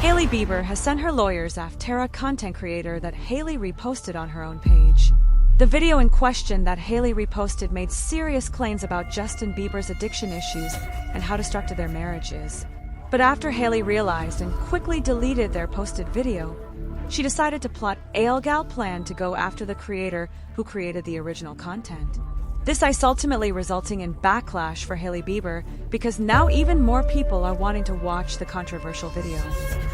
Hailey Bieber has sent her lawyers after a content creator that Hailey reposted on her own page. The video in question that Hailey reposted made serious claims about Justin Bieber's addiction issues and how destructive their marriage is. But after Hailey realized and quickly deleted their posted video, she decided to plot a legal plan to go after the creator who created the original content. This is ultimately resulting in backlash for Hailey Bieber because now even more people are wanting to watch the controversial video.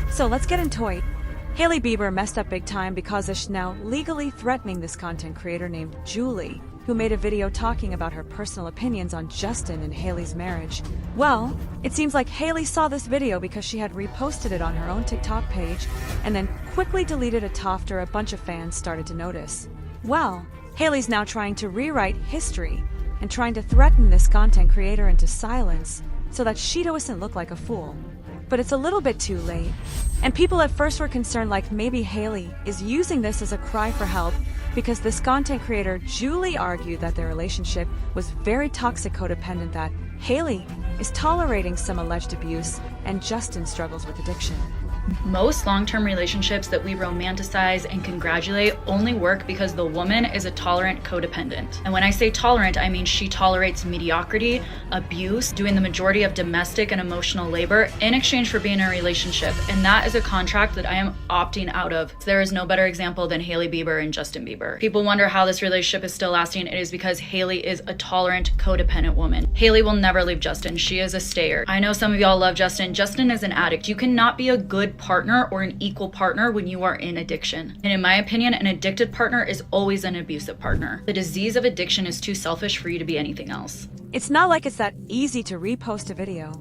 So let's get into it. Hailey Bieber messed up big time because she's now legally threatening this content creator named Julie, who made a video talking about her personal opinions on Justin and Hailey's marriage. Well, it seems like Hailey saw this video because she had reposted it on her own TikTok page and then quickly deleted it after a bunch of fans started to notice. Well, Hailey's now trying to rewrite history and trying to threaten this content creator into silence so that she doesn't look like a fool. But it's a little bit too late. And people at first were concerned like maybe Hailey is using this as a cry for help because this content creator Julie argued that their relationship was very toxic codependent, that Hailey is tolerating some alleged abuse and Justin struggles with addiction. Most long-term relationships that we romanticize and congratulate only work because the woman is a tolerant codependent. And when I say tolerant, I mean she tolerates mediocrity, abuse, doing the majority of domestic and emotional labor in exchange for being in a relationship. And that is a contract that I am opting out of. There is no better example than Hailey Bieber and Justin Bieber. People wonder how this relationship is still lasting. It is because Hailey is a tolerant, codependent woman. Hailey will never leave Justin. She is a stayer. I know some of y'all love Justin. Justin is an addict. You cannot be a good partner or an equal partner when you are in addiction. And in my opinion, an addicted partner is always an abusive partner. The disease of addiction is too selfish for you to be anything else. It's not like it's that easy to repost a video.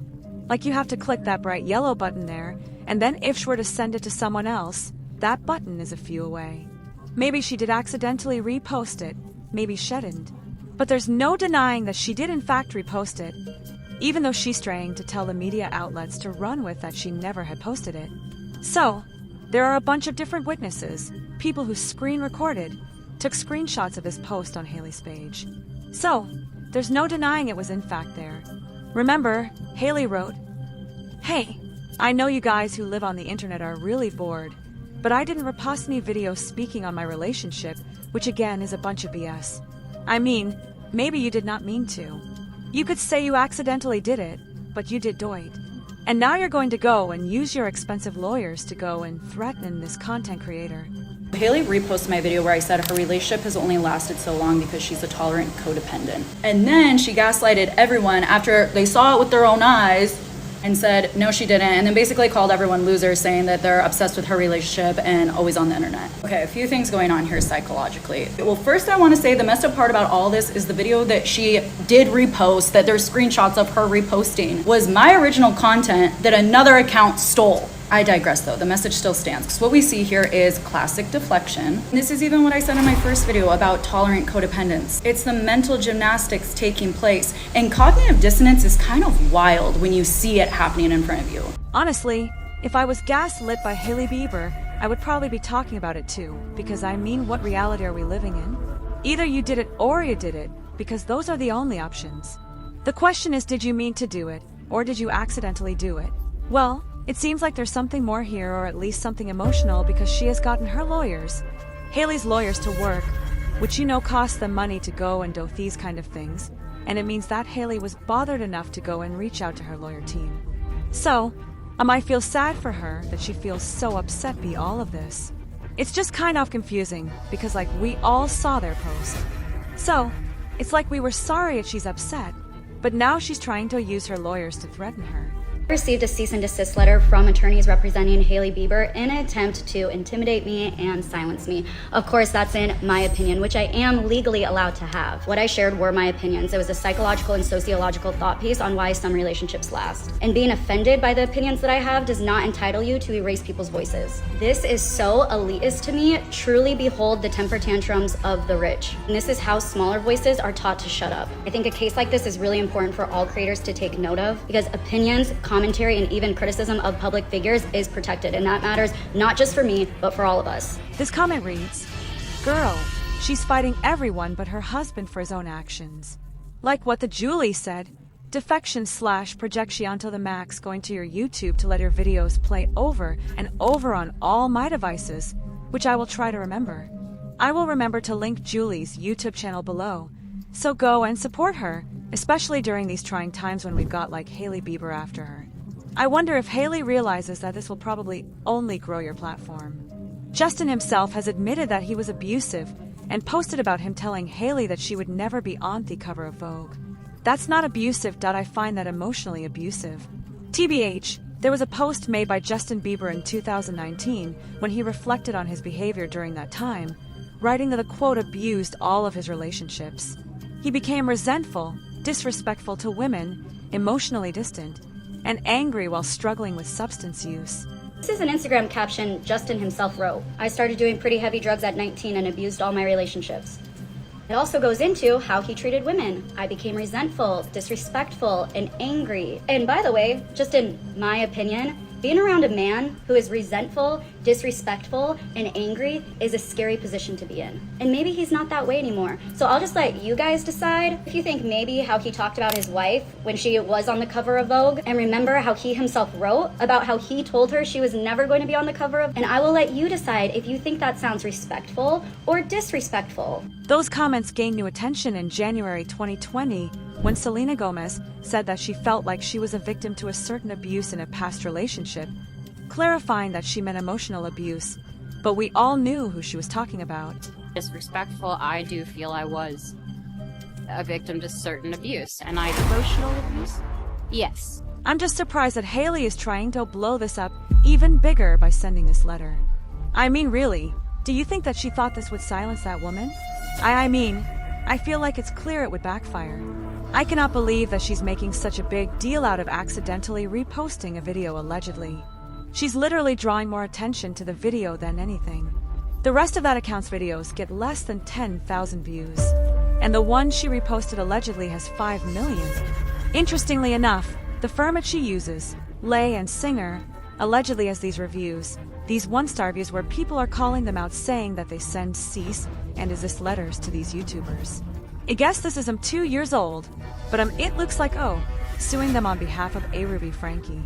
Like you have to click that bright yellow button there, and then if she were to send it to someone else, that button is a few away. Maybe she did accidentally repost it, maybe she didn't. But there's no denying that she did in fact repost it, even though she's trying to tell the media outlets to run with that she never had posted it. So, there are a bunch of different witnesses, people who screen recorded, took screenshots of his post on Hailey's page. So, there's no denying it was in fact there. Remember, Hailey wrote, "Hey, I know you guys who live on the internet are really bored, but I didn't repost any videos speaking on my relationship, which again is a bunch of BS. I mean, maybe you did not mean to. You could say you accidentally did it, but you did do it. And now you're going to go and use your expensive lawyers to go and threaten this content creator." Hailey reposted my video where I said her relationship has only lasted so long because she's a tolerant codependent. And then she gaslighted everyone after they saw it with their own eyes and said, no, she didn't. And then basically called everyone losers, saying that they're obsessed with her relationship and always on the internet. Okay, a few things going on here psychologically. Well, first I want to say the messed up part about all this is the video that she did repost, that there's screenshots of her reposting, was my original content that another account stole. I digress though, the message still stands. Because what we see here is classic deflection. This is even what I said in my first video about tolerant codependence. It's the mental gymnastics taking place, and cognitive dissonance is kind of wild when you see it happening in front of you. Honestly, if I was gaslit by Hailey Bieber, I would probably be talking about it too, because I mean, what reality are we living in? Either you did it or you did it, because those are the only options. The question is, did you mean to do it, or did you accidentally do it? Well, it seems like there's something more here, or at least something emotional, because she has gotten her lawyers, Hailey's lawyers, to work, which you know costs them money to go and do these kind of things, and it means that Hailey was bothered enough to go and reach out to her lawyer team. So, I might feel sad for her that she feels so upset by all of this. It's just kind of confusing, because like we all saw their post. So, it's like we were sorry that she's upset, but now she's trying to use her lawyers to threaten her. Received a cease and desist letter from attorneys representing Hailey Bieber in an attempt to intimidate me and silence me. Of course, that's in my opinion, which I am legally allowed to have. What I shared were my opinions. It was a psychological and sociological thought piece on why some relationships last. And being offended by the opinions that I have does not entitle you to erase people's voices. This is so elitist to me. Truly behold the temper tantrums of the rich. And this is how smaller voices are taught to shut up. I think a case like this is really important for all creators to take note of, because opinions, commentary, and even criticism of public figures is protected, and that matters not just for me, but for all of us. This comment reads, "Girl, she's fighting everyone but her husband for his own actions." Like what the Julie said, defection / projection to the max, going to your YouTube to let your videos play over and over on all my devices, which I will try to remember. I will remember to link Julie's YouTube channel below, so go and support her, especially during these trying times when we've got like Hailey Bieber after her. I wonder if Hailey realizes that this will probably only grow your platform. Justin himself has admitted that he was abusive and posted about him telling Hailey that she would never be on the cover of Vogue. That's not abusive. I find that emotionally abusive. TBH, there was a post made by Justin Bieber in 2019 when he reflected on his behavior during that time, writing that the quote abused all of his relationships. He became resentful, disrespectful to women, emotionally distant, and angry while struggling with substance use. This is an Instagram caption Justin himself wrote. I started doing pretty heavy drugs at 19 and abused all my relationships. It also goes into how he treated women. I became resentful, disrespectful, and angry. And by the way, just in my opinion, being around a man who is resentful, disrespectful, and angry is a scary position to be in. And maybe he's not that way anymore. So I'll just let you guys decide if you think maybe how he talked about his wife when she was on the cover of Vogue, and remember how he himself wrote about how he told her she was never going to be on the cover of, and I will let you decide if you think that sounds respectful or disrespectful. Those comments gained new attention in January 2020 when Selena Gomez said that she felt like she was a victim to a certain abuse in a past relationship, clarifying that she meant emotional abuse, but we all knew who she was talking about. Disrespectful, I do feel I was a victim to certain abuse. And emotional abuse? Yes. I'm just surprised that Hailey is trying to blow this up even bigger by sending this letter. I mean, really, do you think that she thought this would silence that woman? I feel like it's clear it would backfire. I cannot believe that she's making such a big deal out of accidentally reposting a video allegedly. She's literally drawing more attention to the video than anything. The rest of that account's videos get less than 10,000 views, and the one she reposted allegedly has 5 million. Interestingly enough, the firm that she uses, Lay and Singer, allegedly has these reviews, these one-star views where people are calling them out saying that they send cease and desist letters to these YouTubers. I guess this is 2 years old, but it looks like suing them on behalf of A. Ruby Frankie.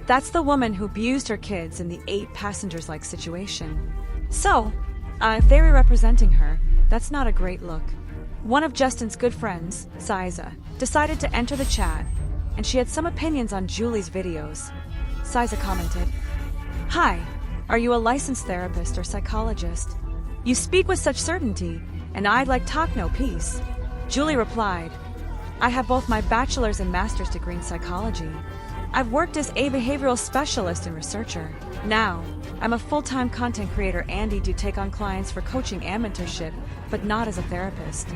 That's the woman who abused her kids in the 8 passengers-like situation. So, if they were representing her, that's not a great look. One of Justin's good friends, Siza, decided to enter the chat, and she had some opinions on Julie's videos. Siza commented, "Hi, are you a licensed therapist or psychologist? You speak with such certainty, and I'd like talk no peace." Julie replied, "I have both my bachelor's and master's degree in psychology. I've worked as a behavioral specialist and researcher. Now, I'm a full-time content creator and do take on clients for coaching and mentorship, but not as a therapist."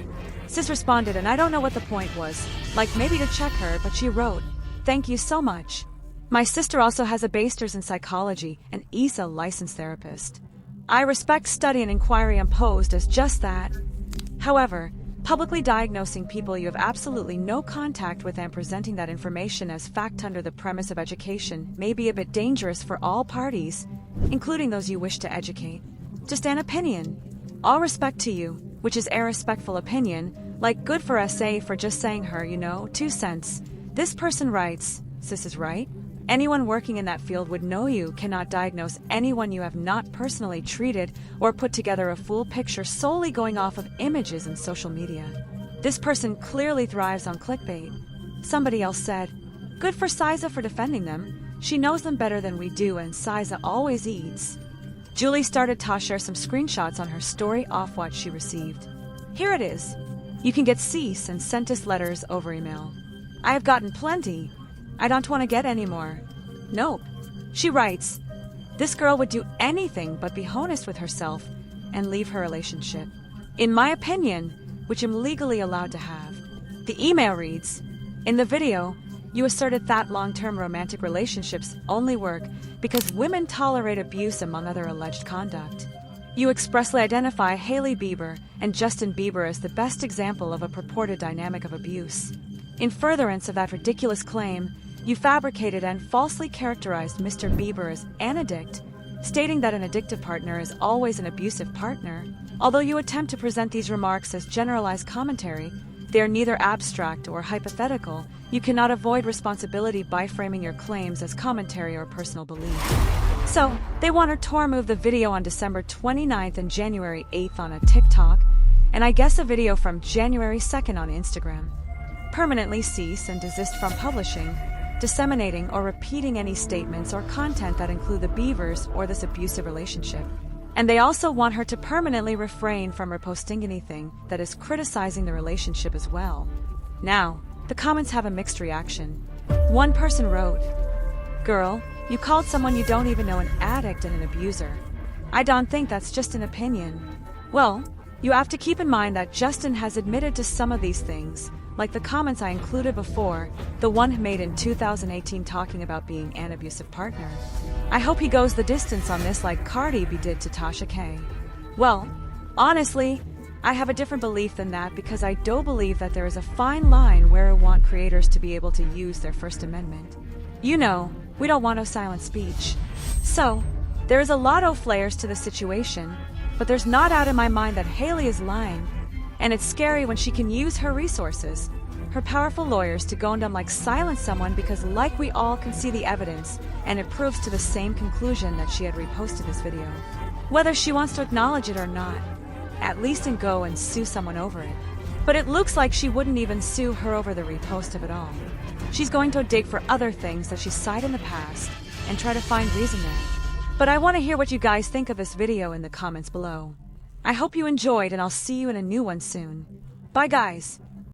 Sis responded, and I don't know what the point was, like maybe to check her, but she wrote, "Thank you so much. My sister also has a bachelor's in psychology and is a licensed therapist. I respect study and inquiry and posed as just that. However, publicly diagnosing people you have absolutely no contact with and presenting that information as fact under the premise of education may be a bit dangerous for all parties, including those you wish to educate. Just an opinion. All respect to you, which is a respectful opinion, like good for SA for just saying her, 2 cents. This person writes, sis is right. Anyone working in that field would know you cannot diagnose anyone you have not personally treated or put together a full picture solely going off of images in social media. This person clearly thrives on clickbait." Somebody else said, "Good for Siza for defending them. She knows them better than we do, and Siza always eats." Julie started to share some screenshots on her story off what she received. Here it is. You can get cease and sent us letters over email. I have gotten plenty. I don't want to get any more. Nope. She writes, "This girl would do anything but be honest with herself and leave her relationship. In my opinion, which I'm legally allowed to have." The email reads, "In the video, you asserted that long-term romantic relationships only work because women tolerate abuse among other alleged conduct. You expressly identify Hailey Bieber and Justin Bieber as the best example of a purported dynamic of abuse. In furtherance of that ridiculous claim, you fabricated and falsely characterized Mr. Bieber as an addict, stating that an addictive partner is always an abusive partner. Although you attempt to present these remarks as generalized commentary, They are neither abstract or hypothetical. You cannot avoid responsibility by framing your claims as commentary or personal belief. So, they want her to remove the video on December 29th and January 8th on a TikTok, and I guess a video from January 2nd on Instagram. Permanently cease and desist from publishing, disseminating, or repeating any statements or content that include the Biebers or this abusive relationship. And they also want her to permanently refrain from reposting anything that is criticizing the relationship as well. Now, the comments have a mixed reaction. One person wrote, "Girl, you called someone you don't even know an addict and an abuser. I don't think that's just an opinion." Well, you have to keep in mind that Justin has admitted to some of these things, like the comments I included before, the one made in 2018 talking about being an abusive partner. I hope he goes the distance on this like Cardi B did to Tasha K. Well, honestly, I have a different belief than that because I do believe that there is a fine line where I want creators to be able to use their First Amendment. You know, we don't want no silent speech. So, there is a lot of flares to the situation, but there's not out in my mind that Hailey is lying. And it's scary when she can use her resources, her powerful lawyers, to go and silence someone because like we all can see the evidence and it proves to the same conclusion that she had reposted this video. Whether she wants to acknowledge it or not, at least and go and sue someone over it. But it looks like she wouldn't even sue her over the repost of it all. She's going to dig for other things that she cited in the past and try to find reason there. But I want to hear what you guys think of this video in the comments below. I hope you enjoyed and I'll see you in a new one soon. Bye guys!